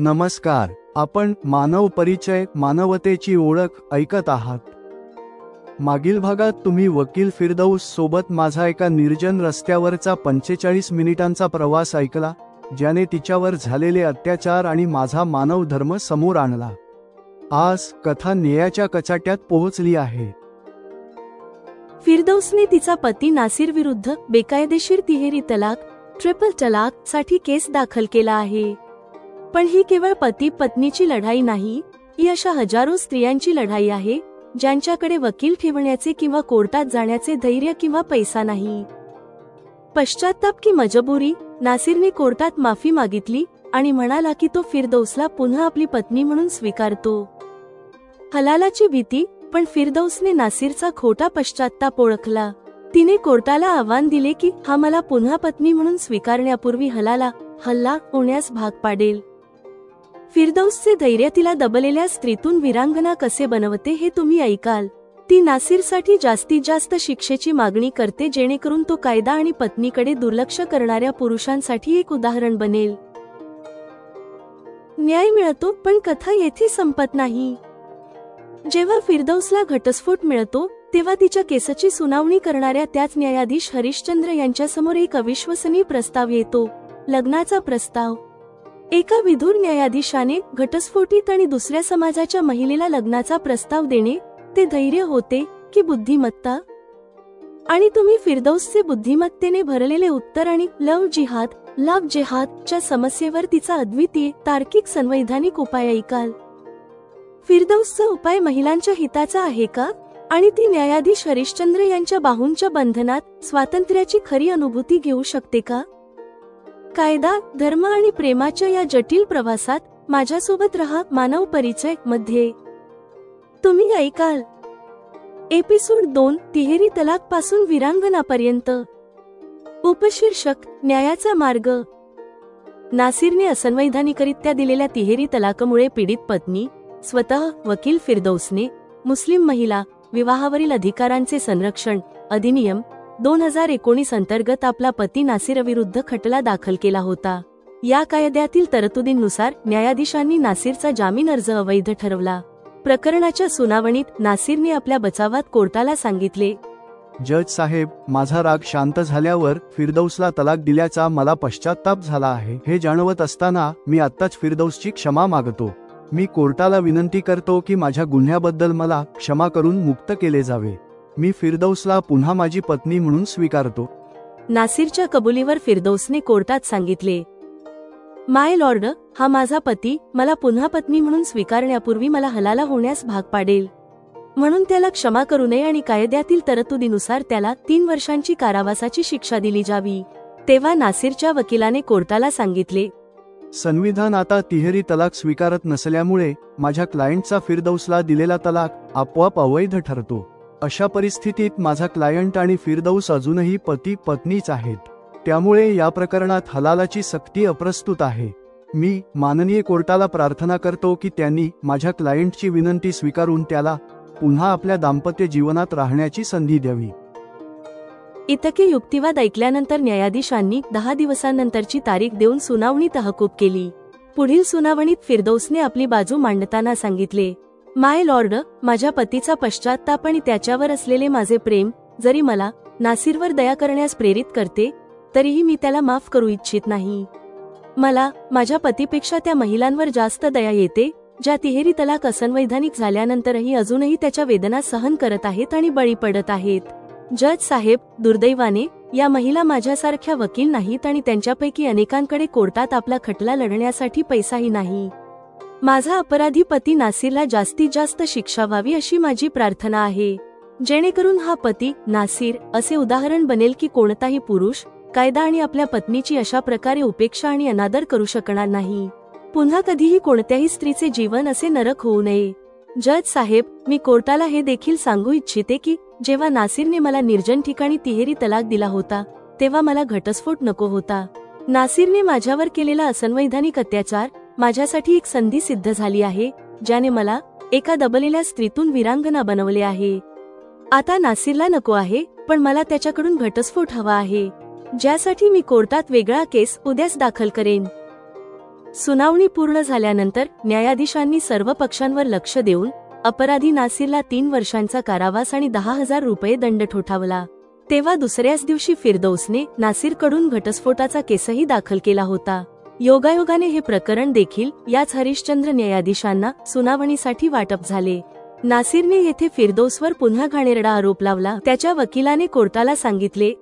नमस्कार. आपण मानव परिचय मानवतेची ओळख ऐकत आहात. मागील भागात तुम्ही वकील फिरदौस सोबत माझा एका निर्जन रस्त्यावरचा 45 मिनिटांचा प्रवास ऐकला, ज्याने तिच्यावर झालेले अत्याचार आणि माझा मानव धर्म समोर आणला. आज कथा न्यायाच्या कचाट्यात पोहोचली आहे. फिरदौसने तिचा पती नासिर विरुद्ध बेकायदेशीर तिहेरी तलाक, ट्रिपल तलाक साठी केस दाखल केला आहे. पण ही केवळ पती पत्नीची लढाई नाही, ही अशा हजारो स्त्रियांची लढाई आहे ज्यांच्याकडे वकील ठेवण्याचे किंवा कोर्टात जाण्याचे धैर्य किंवा पैसा नाही. पश्चात्ताप की मजबुरी, नासिरने कोर्टात माफी मागितली आणि म्हणाला की तो फिरदौसला पुन्हा आपली पत्नी म्हणून स्वीकारतो. हलालाची भीती, पण फिरदौसने नासिरचा खोटा पश्चात्ताप ओळखला. तिने कोर्टाला आव्हान दिले की हा मला पुन्हा पत्नी म्हणून स्वीकारण्यापूर्वी हल्ला होण्यास भाग पाडेल. फिरदौसचे धैर्य तिला दबलेल्या स्त्रीतून वीरांगना कसे बनवते हे तुम्ही ऐकाल. ती नासिरसाठी जास्तीत जास्त शिक्षेची मागणी करते, जेणेकरून तो कायदा आणि पत्नीकडे दुर्लक्ष करणाऱ्या पुरुषांसाठी एक उदाहरण बनेल. न्याय मिळतो, पण कथा येथे संपत नाही. जेव्हा फिरदौसला घटस्फोट मिळतो, तेव्हा तिच्या केसाची सुनावणी करणाऱ्या त्याच न्यायाधीश हरिश्चंद्र यांच्यासमोर एक अविश्वसनीय प्रस्ताव येतो, लग्नाचा प्रस्ताव. एका विधुर न्यायाधीशाने घटस्फोटीत आणि दुसऱ्या समाजाच्या महिलेला लग्नाचा प्रस्ताव देणे, ते धैर्य होते की बुद्धिमत्ता? आणि तुम्ही फिरदौसचे बुद्धिमत्तेने भरलेले उत्तर आणि लव्ह जिहादच्या समस्येवर तिचा अद्वितीय तार्किक संवैधानिक उपाय ऐकाल. फिरदौसचा उपाय महिलांच्या हिताचा आहे का? आणि ती न्यायाधीश हरिश्चंद्र यांच्या बाहूंच्या बंधनात स्वातंत्र्याची खरी अनुभूती घेऊ शकते का? कायदा, धर्म आणि प्रेमाच्या या जटिल प्रवासात माझ्यासोबत रहा. मानव परिचय मध्ये तुम्ही ऐकाल एपिसोड 2, तिहेरी तलाक पासून वीरांगनापर्यंत. उपशीर्षक, न्यायाचा मार्ग. नासिरने असंवैधानिकरित्या दिलेल्या तिहेरी तलाकमुळे पीडित पत्नी, स्वतः वकील फिरदौसने मुस्लिम महिला विवाहावरील अधिकारांचे संरक्षण अधिनियम 2019 अंतर्गत आपला पती नासिरविरुद्ध खटला दाखल केला होता. या कायद्यातील तरतुदींनुसार न्यायाधीशांनी नासिरचा जामीन अर्ज अवैध ठरवला. प्रकरणाच्या सुनावणीत नासिरने आपल्या बचावात कोर्टाला सांगितले, जज साहेब, माझा राग शांत झाल्यावर फिरदौसला तलाक दिल्याचा मला पश्चात्ताप झाला आहे. हे जाणवत असताना मी आत्ताच फिरदौसची क्षमा मागतो. मी कोर्टाला विनंती करतो की माझ्या गुन्ह्याबद्दल मला क्षमा करून मुक्त केले जावे. मी फिरदौसला पुन्हा माझी पत्नी म्हणून स्वीकारतो. नासिरच्या कबुलीवर फिरदौसने कोर्टात सांगितले, माय लॉर्ड, हा माझा पती मला पुन्हा पत्नी म्हणून स्वीकारण्यापूर्वी मला हलाला होण्यास भाग पाडेल, म्हणून त्याला क्षमा करू नये आणि कायद्यातील तरतुदीनुसार त्याला 3 वर्षांची कारावासाची शिक्षा दिली जावी. तेव्हा नासिरच्या वकिलाने कोर्टाला सांगितले, संविधान आता तिहेरी तलाक स्वीकारत नसल्यामुळे माझ्या क्लायंटचा फिरदौसला दिलेला तलाक आपोआप अवैध ठरतो. अशा परिस्थितीत माझा क्लायंट आणि फिरदौस अजूनही पती पत्नीच आहेत. त्यामुळे या प्रकरणात हलालाची सक्ती अप्रस्तुत आहे. मी माननीय कोर्टाला प्रार्थना करतो की त्यांनी माझ्या क्लायंटची विनंती स्वीकारून त्याला पुन्हा आपल्या दाम्पत्य जीवनात राहण्याची संधी द्यावी. इतके युक्तिवाद ऐकल्यानंतर न्यायाधीशांनी 10 दिवसांनंतरची तारीख देऊन सुनावणी तहकूब केली. पुढील सुनावणीत फिरदौसने आपली बाजू मांडताना सांगितले, माय लॉर्ड, माझ्या पतीचा पश्चात्ताप आणि त्याच्यावर असलेले माझे प्रेम जरी मला नासिरवर दया करण्यास प्रेरित करते, तरीही मी त्याला माफ करू इच्छित नाही. मला माझ्या पतीपेक्षा त्या महिलांवर जास्त दया येते, ज्या तिहेरी तलाक असंवैधानिक झाल्यानंतरही अजूनही त्याच्या वेदना सहन करत आहेत आणि बळी पडत आहेत. जज साहेब, दुर्दैवाने या महिला माझ्यासारख्या वकील नाहीत आणि त्यांच्यापैकी अनेकांकडे कोर्टात आपला खटला लढण्यासाठी पैसाही नाही. माझा अपराधी पती नासिरला जास्तीत जास्त शिक्षा व्हावी अशी माझी प्रार्थना आहे, जेणेकरून हा पती नासिर असे उदाहरण बनेल की कोणताही पुरुष कायदा आणि आपल्या पत्नीची अशा प्रकारे उपेक्षा आणि अनादर करू शकणार नाही. पुन्हा कधीही कोणत्याही स्त्रीचे जीवन असे नरक होऊ नये. जज साहेब, मी कोर्टाला हे देखील सांगू इच्छिते की जेव्हा नासिरने मला निर्जन ठिकाणी तिहेरी तलाक दिला होता, तेव्हा मला घटस्फोट नको होता. नासिरने माझ्यावर केलेला असंवैधानिक अत्याचार माझ्यासाठी एक संधी सिद्ध झाली आहे, ज्याने मला एका दबलेल्या स्त्रीतून वीरांगना बनवले आहे. आता नासिरला नको आहे, पण मला त्याच्याकडून घटस्फोट हवा आहे, ज्यासाठी मी कोर्टात वेगळा केस उद्याच दाखल करेन. सुनावणी पूर्ण झाल्यानंतर न्यायाधीशांनी सर्व पक्षांवर लक्ष देऊन अपराधी नासिरला 3 वर्षांचा कारावास आणि 10,000 रुपये दंड ठोठावला. तेव्हा दुसऱ्याच दिवशी फिरदौसने नासिरकडून घटस्फोटाचा केसही दाखल केला होता. योगायोगाने हे प्रकरण देखील याच हरिश्चंद्र न्यायाधीशांना सुनावणीसाठी वाटप झाले. नासिरने येथे फिरदौसवर पुन्हा घाणेरडा आरोप लावला. त्याच्या वकिलाने कोर्टाला सांगितले,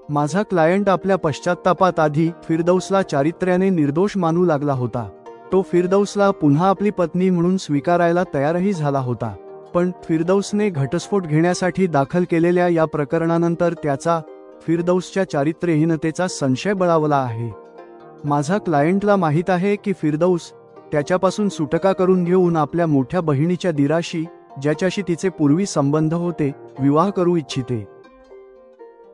माझा क्लायंट आपल्या पश्चात्तापात आधी फिरदौसला चारित्र्याने निर्दोष मानू लागला होता. तो फिरदौसला पुन्हा आपली पत्नी म्हणून स्वीकारायला तयारही झाला होता. पण फिरदौसने घटस्फोट घेण्यासाठी दाखल केलेल्या या प्रकरणानंतर त्याचा फिरदौसच्या चारित्र्यहीनतेचा संशय बळावला आहे. माझा क्लायंटला माहीत आहे की फिरदौस त्याच्यापासून सुटका करून घेऊन आपल्या मोठ्या बहिणीच्या दिराशी, ज्याच्याशी तिचे पूर्वी संबंध होते, विवाह करू इच्छिते.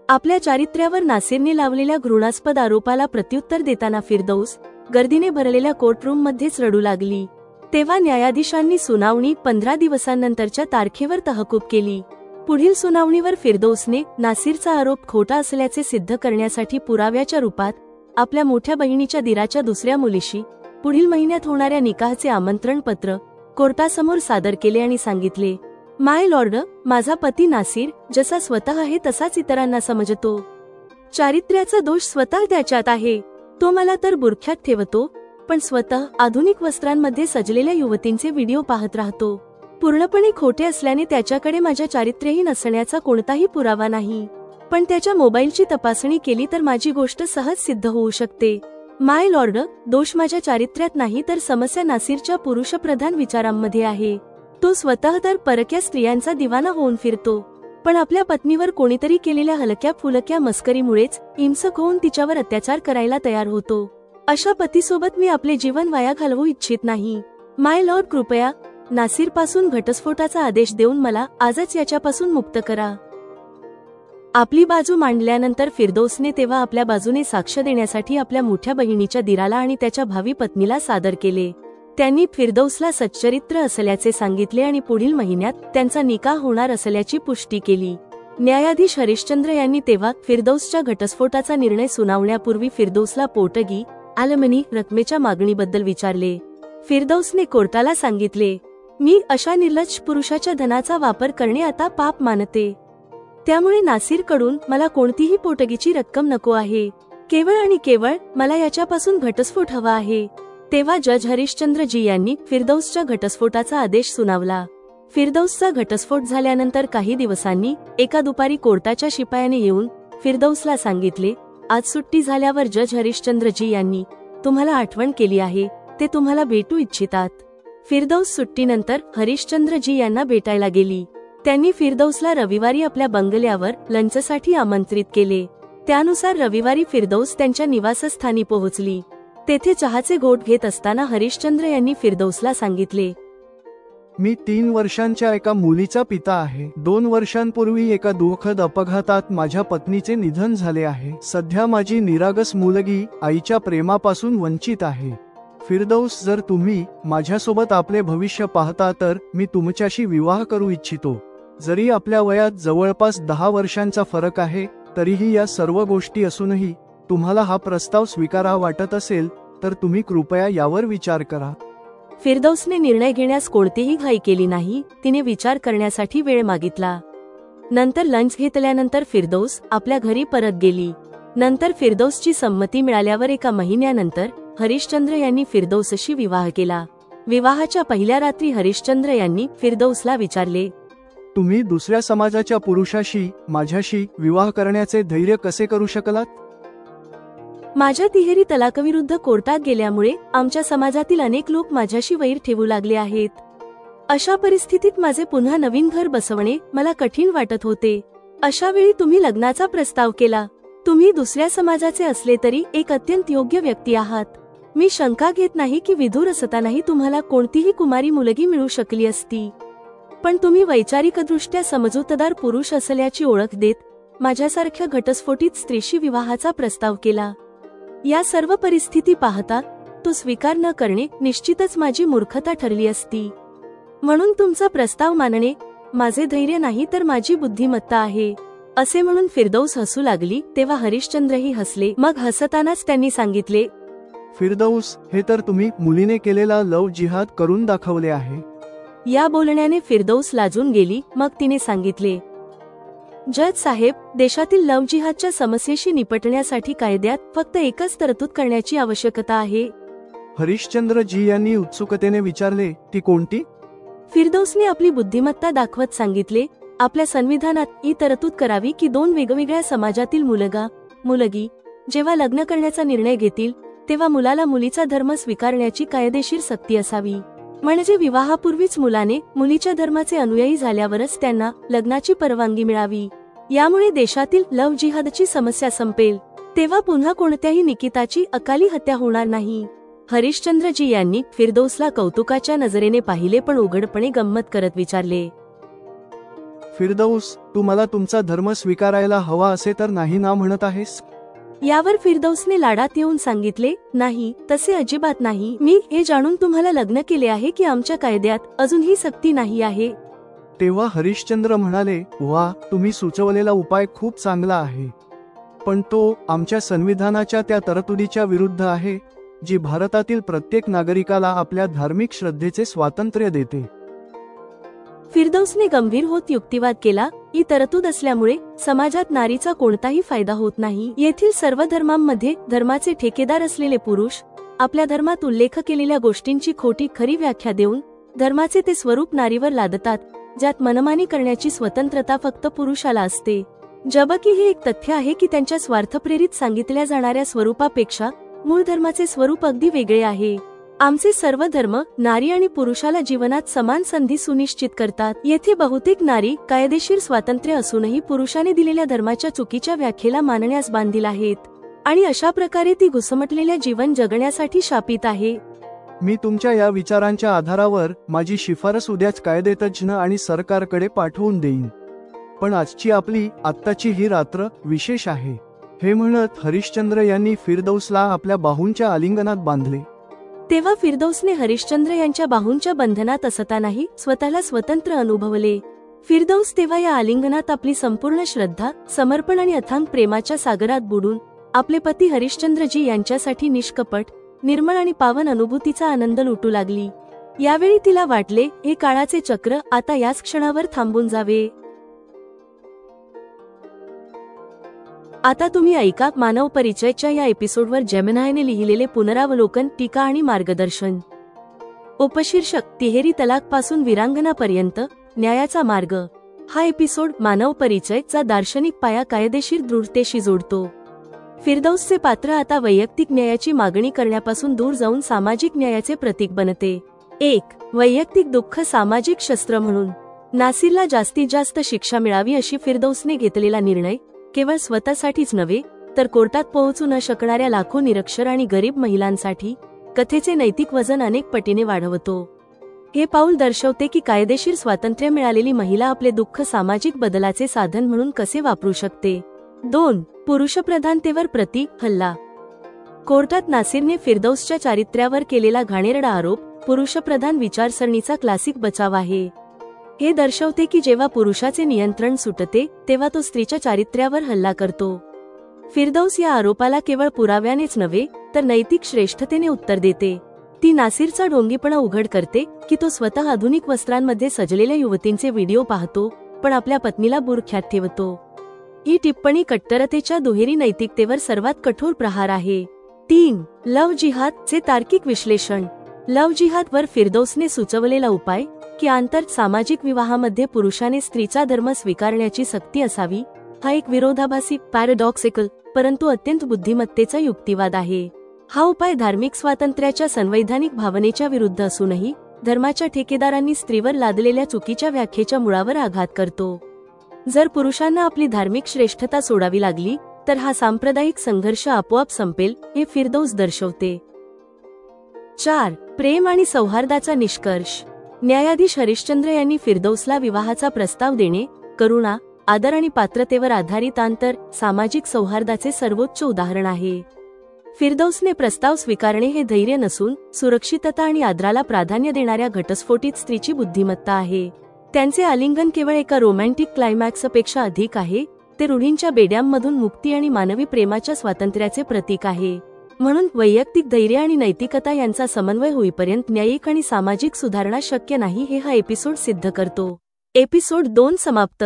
आपल्या चारित्र्यावर नासिरने लावलेल्या घृणास्पद आरोपाला प्रत्युत्तर देताना फिरदौस गर्दीने भरलेल्या कोर्टरूममध्येच रडू लागली. तेव्हा न्यायाधीशांनी सुनावणी 15 दिवसांनंतरच्या तारखेवर तहकूब केली. पुढील सुनावणीवर फिरदौसने नासिरचा आरोप खोटा असल्याचे सिद्ध करण्यासाठी पुराव्याच्या रूपात आपल्या मोठ्या बहिणीच्या दिराच्या दुसऱ्या मुलीशी पुढील महिन्यात होणाऱ्या निकाहचे आमंत्रण पत्र कोर्टासमोर सादर केले आणि सांगितले, माय लॉर्ड, माझा पती नासिर जसा स्वतः आहे तसाच इतरांना समजतो. चारित्र्याचा दोष स्वतः त्याच्यात आहे. तो मला तर बुरख्यात ठेवतो, पण स्वतः आधुनिक वस्त्रांमध्ये सजलेल्या युवतींचे व्हिडिओ पाहत राहतो. पूर्णपणे खोटे असल्याने त्याच्याकडे माझ्या चारित्र्यहीन असण्याचा कोणताही पुरावा नाही. पण त्याच्या मोबाईलची तपासणी केली तर माझी गोष्ट सहज सिद्ध होऊ शकते. माय लॉर्ड, दोष माझ्या चारित्र्यात नाही तर समस्या नासिरच्या पुरुषप्रधान विचारांमध्ये आहे. तो स्वतः तर परक्या स्त्रियांचा दिवाना होऊन फिरतो, पण आपल्या पत्नीवर कोणीतरी केलेल्या हलक्या फुलक्या मस्करीमुळेच हिंसक होऊन तिच्यावर अत्याचार करायला तयार होतो. अशा पतीसोबत मी आपले जीवन वाया घालवू इच्छित नाही. माय लॉर्ड, कृपया नासिरपासून घटस्फोटाचा आदेश देऊन मला आजच याच्यापासून मुक्त करा. आपली बाजू मांडल्यानंतर फिरदौसने तेव्हा आपल्या बाजूने साक्ष देण्यासाठी आपल्या मोठ्या बहिणीच्या दिराला आणि त्याच्या भावी पत्नीला सादर केले. त्यांनी फिरदौसला सच्चरित्र असल्याचे सांगितले आणि पुढील महिन्यात त्यांचा निकाह होणार असल्याची पुष्टी केली. न्यायाधीश हरिश्चंद्र यांनी तेव्हा फिरदौसच्या घटस्फोटाचा निर्णय सुनावण्यापूर्वी फिरदौसला पोटगी ॲल्युमिनी रकमेच्या मागणीबद्दल विचारले. फिरदौसने कोर्टाला सांगितले, मी अशा निर्लज्ज पुरुषाच्या धनाचा वापर करणे आता पाप मानते. त्यामुळे नासिरकडून मला कोणतीही पोटगीची रक्कम नको आहे. केवळ आणि केवळ मला याच्यापासून घटस्फोट हवा आहे. तेव्हा जज हरिश्चंद्र जी यांनी फिरदौसच्या घटस्फोटाचा आदेश सुनावला. फिरदौसचा घटस्फोट झाल्यानंतर काही दिवसांनी एका दुपारी कोर्टाच्या शिपायाने येऊन फिरदौसला सांगितले, आज सुट्टी झाल्यावर जज हरिश्चंद्र जी यांनी तुम्हाला आठवण केली आहे, ते तुम्हाला भेटू इच्छितात. फिरदौस सुट्टीनंतर हरिश्चंद्र जी यांना भेटायला गेली. त्यांनी फिरदौसला रविवारी आपल्या बंगल्यावर लंचसाठी आमंत्रित केले. त्यानुसार रविवारी फिरदौस त्यांच्या निवासस्थानी पोहोचली. तेथे चहाचे घोट घेत असताना हरिश्चंद्र यांनी फिरदौसला सांगितले, मी 3 वर्षांच्या एका मुलीचा पिता आहे. 2 वर्षांपूर्वी एका दुःखद अपघातात माझ्या पत्नीचे निधन झाले आहे. सध्या माझी निरागस मुलगी आईच्या प्रेमापासून वंचित आहे. फिरदौस, जर तुम्ही माझ्यासोबत आपले भविष्य पाहता तर मी तुमच्याशी विवाह करू इच्छितो. जरी आपल्या वयात जवळपास 10 वर्षांचा फरक आहे, तरीही या सर्व गोष्टी असूनही तुम्हाला हा प्रस्ताव स्वीकारावा वाटत असेल तर तुम्ही कृपया यावर विचार करा. फिरदौसने निर्णय घेण्यास कोणतीही घाई केली नाही. तिने विचार करण्यासाठी वेळ मागितला. नंतर लंच घेतल्यानंतर फिरदौस आपल्या घरी परत गेली. नंतर फिरदौसची संमती मिळाल्यावर एका महिन्यानंतर हरिश्चंद्र यांनी फिरदौसशी विवाह केला. विवाहाच्या पहिल्या रात्री हरिश्चंद्र यांनी फिरदौसला विचारले, तुम्ही दुसऱ्या समाजाच्या पुरुषाशी माझ्याशी विवाह करण्याचे धैर्य कसे करू शकलात? माझ्या तिहेरी तलाकविरुद्ध कोर्टात गेल्यामुळे आमच्या समाजातील अनेक लोक माझ्याशी वैर ठेवू लागले आहेत. अशा परिस्थितीत माझे पुन्हा नवीन घर बसवणे मला कठीण वाटत होते. अशा वेळी तुम्ही लग्नाचा प्रस्ताव केला. तुम्ही दुसऱ्या समाजाचे असले तरी एक अत्यंत योग्य व्यक्ती आहात. मी शंका घेत नाही की विधुर असतानाही तुम्हाला कोणतीही कुमारी मुलगी मिळू शकली असती. पण तुम्ही वैचारिकदृष्ट्या समजूतदार पुरुष असल्याची ओळख देत माझ्यासारख्या घटस्फोटित स्त्रीशी विवाहाचा प्रस्ताव केला. या सर्व परिस्थिती पाहता तो स्वीकार न करणे निश्चितच माझी मूर्खता ठरली असती. म्हणून तुमचा प्रस्ताव मानणे माझे धैर्य नाही तर माझी बुद्धिमत्ता आहे, असे म्हणून फिरदौस हसू लागली. तेव्हा हरिश्चंद्रही हसले. मग हसतानाच त्यांनी सांगितले, फिरदौस, हे तर तुम्ही मुलीने केलेला लव जिहाद करून दाखवले आहे. या बोलण्याने फिरदौस लाजून गेली. मग तिने सांगितले, जज साहेब, देशातील लव जिहादच्या समस्येशी निपटण्यासाठी कायद्यात फक्त एकच तरतूद करण्याची आवश्यकता आहे. हरिश्चंद्र जी यांनी उत्सुकतेने विचारले, ती कोणती? फिरदौसने आपली बुद्धिमत्ता दाखवत सांगितले, आपल्या संविधानात ही तरतूद करावी की 2 वेगवेगळ्या समाजातील मुलगा मुलगी जेव्हा लग्न करण्याचा निर्णय घेतील तेव्हा मुलाला मुलीचा धर्म स्वीकारण्याची कायदेशीर सक्ती असावी. म्हणजे विवाहापूर्वीच मुलाने मुलीच्या धर्माचे अनुयायी झाल्यावरच त्यांना लग्नाची परवानगी मिळावी. यामुळे देशातील लव जिहादची समस्या संपेल. तेव्हा पुन्हा कोणत्याही निकिताची अकाली हत्या होणार नाही. हरिश्चंद्रजी यांनी फिरदौसला कौतुकाच्या नजरेने पाहिले पण उघडपणे गंमत करत विचारले, फिरदौस, तू मला तुमचा धर्म स्वीकारायला हवा असे तर नाही ना म्हणत आहेस? यावर फिरदौसने लाडात येऊन सांगितले, नाही, तसे अजिबात नाही. मी हे जाणून तुम्हाला लग्न केले आहे की आमच्या कायद्यात अजूनही सक्ती नाही आहे. तेव्हा हरिश्चंद्र म्हणाले, वा, तुम्ही सुचवलेला उपाय खूप चांगला आहे, पण तो आमच्या संविधानाच्या त्या तरतुदीच्या विरुद्ध आहे जी भारतातील प्रत्येक नागरिकाला आपल्या धार्मिक श्रद्धेचे स्वातंत्र्य देते. फिरदौसने गंभीर होत युक्तिवाद केला, ही तरतूद असल्यामुळे समाजात नारीचा कोणताही फायदा होत नाही. येथील सर्व धर्मांमध्ये धर्माचे ठेकेदार असलेले पुरुष आपल्या धर्मात उल्लेख केलेल्या गोष्टींची खोटी खरी व्याख्या देऊन धर्माचे ते स्वरूप नारीवर लादतात, ज्यात मनमानी करण्याची स्वतंत्रता फक्त पुरुषाला असते. जबकी हे एक तथ्य आहे की त्यांच्या स्वार्थप्रेरित सांगितल्या जाणाऱ्या स्वरूपापेक्षा मूळ धर्माचे स्वरूप अगदी वेगळे आहे. आमचे सर्व धर्म नारी आणि पुरुषाला जीवनात समान संधी सुनिश्चित करतात. येथे बहुतेक नारी कायदेशीर स्वातंत्र्य असूनही पुरुषाने दिलेल्या धर्माच्या चुकीच्या व्याख्येला मानण्यास बांधील आहेत आणि अशा प्रकारे ती घुसमटलेल्या जीवन जगण्यासाठी शापित आहे. मी तुमच्या या विचारांच्या आधारावर माझी शिफारस उद्याच कायदेतज्ञ आणि सरकारकडे पाठवून देईन. पण आत्ताची ही रात्र विशेष आहे. हे म्हणत हरिश्चंद्र यांनी फिरदौसला आपल्या बाहूंच्या आलिंगनात बांधले. तेव्हा फिरदौसने हरिश्चंद्र यांच्या बाहूंच्या बंधनात असतानाही स्वतःला स्वतंत्र अनुभवले. फिरदौस तेव्हा या आलिंगनात आपली संपूर्ण श्रद्धा, समर्पण आणि अथांग प्रेमाच्या सागरात बुडून आपले पती हरिश्चंद्रजी यांच्यासाठी निष्कपट, निर्मळ आणि पावन अनुभूतीचा आनंद लुटू लागली. यावेळी तिला वाटले, हे काळाचे चक्र आता याच क्षणावर थांबून जावे. आता तुम्ही ऐका मानव परिचयच्या या एपिसोडवर जेमिनायने लिहिलेले पुनरावलोकन, टीका आणि मार्गदर्शन. उपशीर्षक, तिहेरी तलाक पासून विरांगनापर्यंत न्यायाचा मार्ग. हा एपिसोड मानव परिचयचा दार्शनिक पाया कायदेशीर दृढतेशी जोडतो. फिरदौसचे पात्र आता वैयक्तिक न्यायाची मागणी करण्यापासून दूर जाऊन सामाजिक न्यायाचे प्रतीक बनते. 1. वैयक्तिक दुःख सामाजिक शस्त्र म्हणून. नासिरला जास्तीत जास्त शिक्षा मिळावी अशी फिरदौसने घेतलेला निर्णय केवळ स्वतःसाठीच नव्हे तर कोर्टात पोहोचू न शकणाऱ्या लाखो निरक्षर आणि गरीब महिलांसाठी कथेचे नैतिक वजन अनेक पटीने वाढवतो. हे पाऊल दर्शवते की कायदेशीर स्वातंत्र्य मिळालेली महिला आपले दुःख सामाजिक बदलाचे साधन म्हणून कसे वापरू शकते. 2. पुरुषप्रधानतेवर हल्ला. कोर्टात नासिरने फिरदौसच्या चारित्र्यावर केलेला घाणेरडा आरोप पुरुषप्रधान विचारसरणीचा क्लासिक बचाव आहे. हे दर्शवते की जेव्हा पुरुषाचे नियंत्रण सुटते तेव्हा तो स्त्रीच्या चारित्र्यावर हल्ला करतो. फिरदौस या आरोपाला केवळ पुराव्यानेच नव्हे तर नैतिक श्रेष्ठतेने उत्तर देते. ती नासिरचा ढोंगीपणा उघड करते की तो स्वतः आधुनिक वस्त्रांमध्ये सजलेल्या युवतींचे व्हिडिओ पाहतो पण आपल्या पत्नीला बुरख्यात ठेवतो. ही टिप्पणी कट्टरतेच्या दुहेरी नैतिकतेवर सर्वात कठोर प्रहार आहे. 3. लव जिहादचे तार्किक विश्लेषण. लव जिहादवर फिरदौसने सुचवलेला उपाय की आंतर सामाजिक विवाहामध्ये पुरुषाने स्त्रीचा धर्म स्वीकारण्याची सक्ती असावी हा एक विरोधाभासी, पॅराडॉक्सिकल परंतु अत्यंत बुद्धिमत्तेचा युक्तिवाद आहे. हा उपाय धार्मिक स्वातंत्र्याच्या संवैधानिक भावनेच्या विरुद्ध असूनही धर्माच्या ठेकेदारांनी स्त्रीवर लादलेल्या चुकीच्या व्याख्येच्या मुळावर आघात करतो. जर पुरुषांना आपली धार्मिक श्रेष्ठता सोडावी लागली तर हा सांप्रदायिक संघर्ष आपोआप संपेल हे फिरदौस दर्शवते. 4. प्रेम आणि सौहार्दाचा निष्कर्ष. न्यायाधीश हरिश्चंद्र यांनी फिरदौसला विवाहाचा प्रस्ताव देणे करुणा, आदर आणि पात्रतेवर आधारित आंतर सामाजिक सौहार्दाचे सर्वोच्च उदाहरण आहे. फिरदौसने प्रस्ताव स्वीकारणे हे धैर्य नसून सुरक्षितता आणि आदराला प्राधान्य देणाऱ्या घटस्फोटित स्त्रीची बुद्धिमत्ता आहे. त्यांचे आलिंगन केवळ एका रोमॅन्टिक क्लायमॅक्सपेक्षा अधिक आहे. ते रूढींच्या बेड्यांमधून मुक्ती आणि मानवी प्रेमाच्या स्वातंत्र्याचे प्रतीक आहे. म्हणून वैयक्तिक धैर्य आणि नैतिकता यांचा समन्वय होईपर्यंत न्यायिक आणि सामाजिक सुधारणा शक्य नाही हे हा एपिसोड सिद्ध करतो. एपिसोड 2 समाप्त.